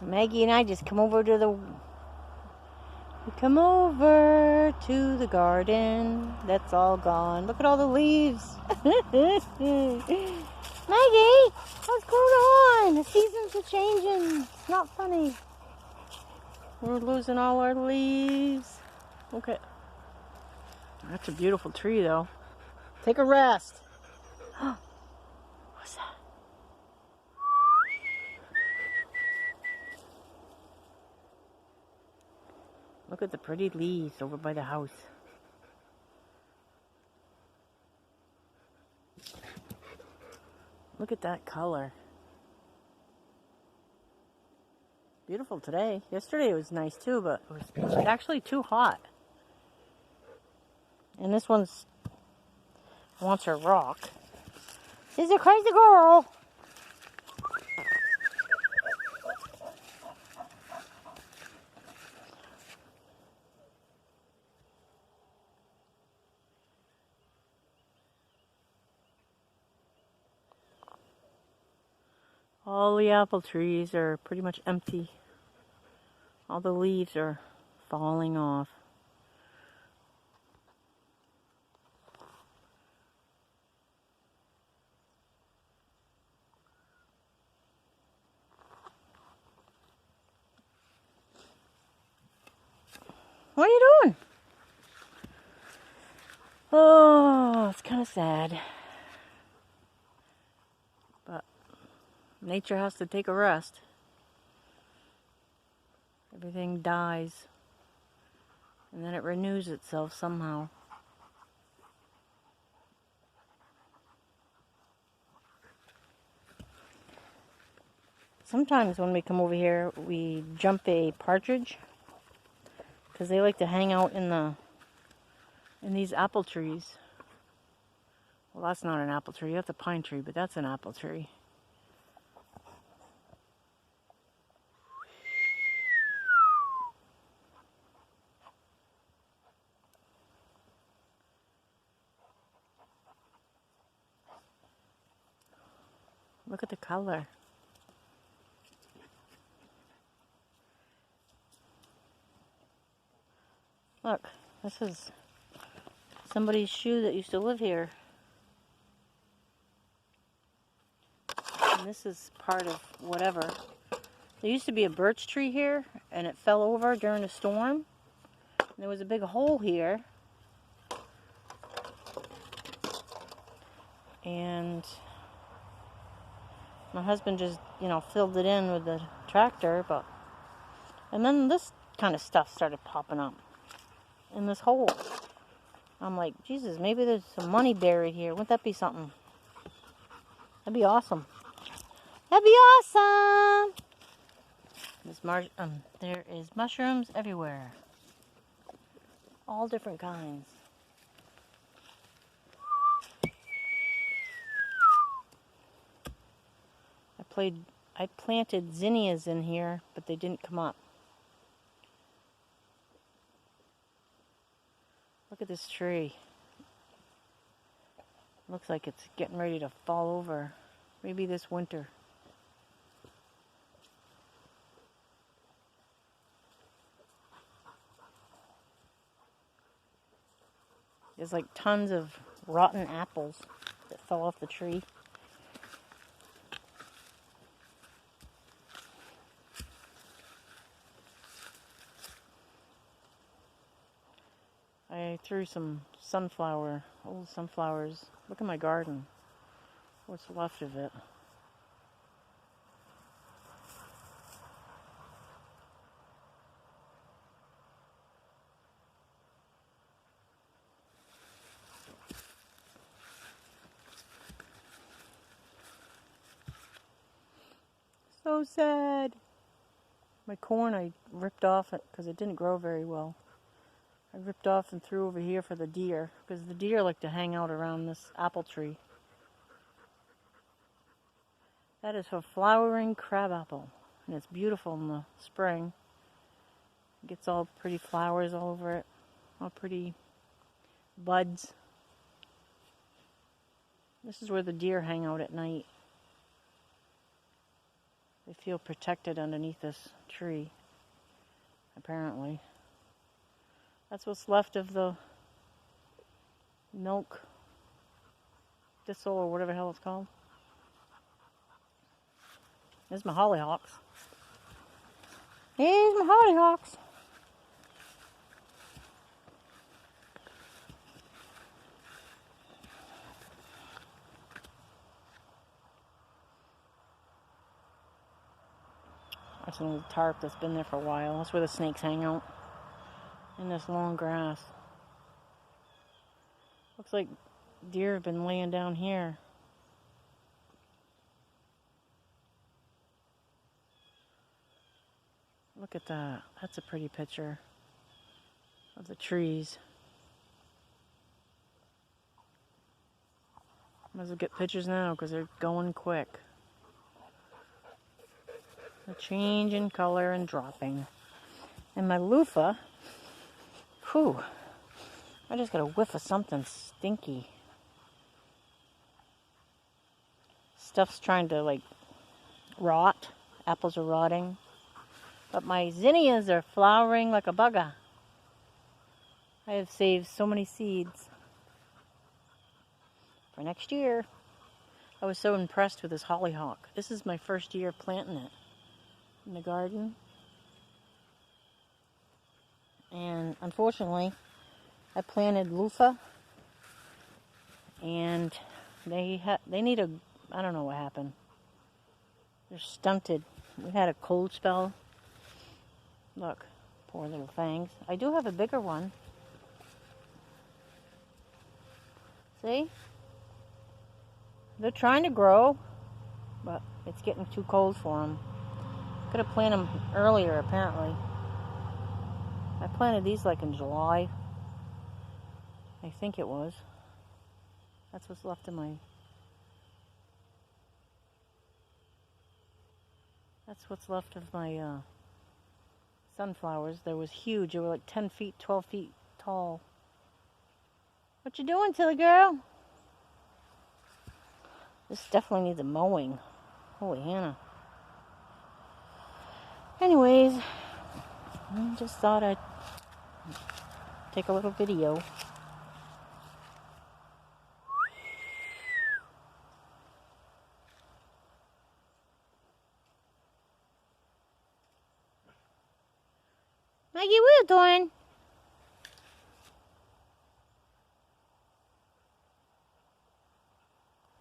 Maggie and I just come over to the garden. That's all gone. Look at all the leaves. Maggie, what's going on? The seasons are changing. It's not funny. We're losing all our leaves. Okay. That's a beautiful tree, though. Take a rest. What's that? Look at the pretty leaves over by the house. Look at that color. Beautiful today. Yesterday it was nice too, but it was actually too hot. And this one's wants her rock. She's a crazy girl. All the apple trees are pretty much empty. All the leaves are falling off. What are you doing? Oh, it's kind of sad. But nature has to take a rest. Everything dies. And then it renews itself somehow. Sometimes when we come over here, we jump a partridge. Because they like to hang out in these apple trees. Well, that's not an apple tree. That's a pine tree, but that's an apple tree. Look at the color. Look, this is somebody's shoe that used to live here. And this is part of whatever. There used to be a birch tree here, and it fell over during a storm. And there was a big hole here. And my husband just, filled it in with the tractor, and then this kind of stuff started popping up in this hole. I'm like, Jesus, maybe there's some money buried here. Wouldn't that be something? That'd be awesome. That'd be awesome. There is mushrooms everywhere. All different kinds. I planted zinnias in here, but they didn't come up. Look at this tree. Looks like it's getting ready to fall over. Maybe this winter. There's like tons of rotten apples that fell off the tree. I threw some old sunflowers. Look at my garden. What's left of it. So sad. My corn I ripped off it because it didn't grow very well. I ripped off and threw over here for the deer, because the deer like to hang out around this apple tree. That is a flowering crabapple, and it's beautiful in the spring. It gets all pretty flowers all over it, all pretty buds. This is where the deer hang out at night. They feel protected underneath this tree, apparently. That's what's left of the milk thistle or whatever the hell it's called. There's my hollyhocks. Here's my hollyhocks. That's an old tarp that's been there for a while. That's where the snakes hang out. In this long grass. Looks like deer have been laying down here. Look at that. That's a pretty picture of the trees. Might as well get pictures now because they're going quick. They're changing color and dropping. And my loofah, whew, I just got a whiff of something stinky. Stuff's trying to like rot. Apples are rotting. But my zinnias are flowering like a bugger. I have saved so many seeds for next year. I was so impressed with this hollyhock. This is my first year planting it in the garden. And unfortunately, I planted loofah. And they need a, I don't know what happened. They're stunted. We had a cold spell. Look, poor little fangs. I do have a bigger one. See? They're trying to grow, but it's getting too cold for them. Could have planted them earlier, apparently. I planted these like in July. I think it was. That's what's left of my... That's what's left of my sunflowers. They was huge. They were like 10 feet, 12 feet tall. What you doing, silly girl? This definitely needs a mowing. Holy Hannah. Anyways, I just thought I'd take a little video. Maggie, what are you doing?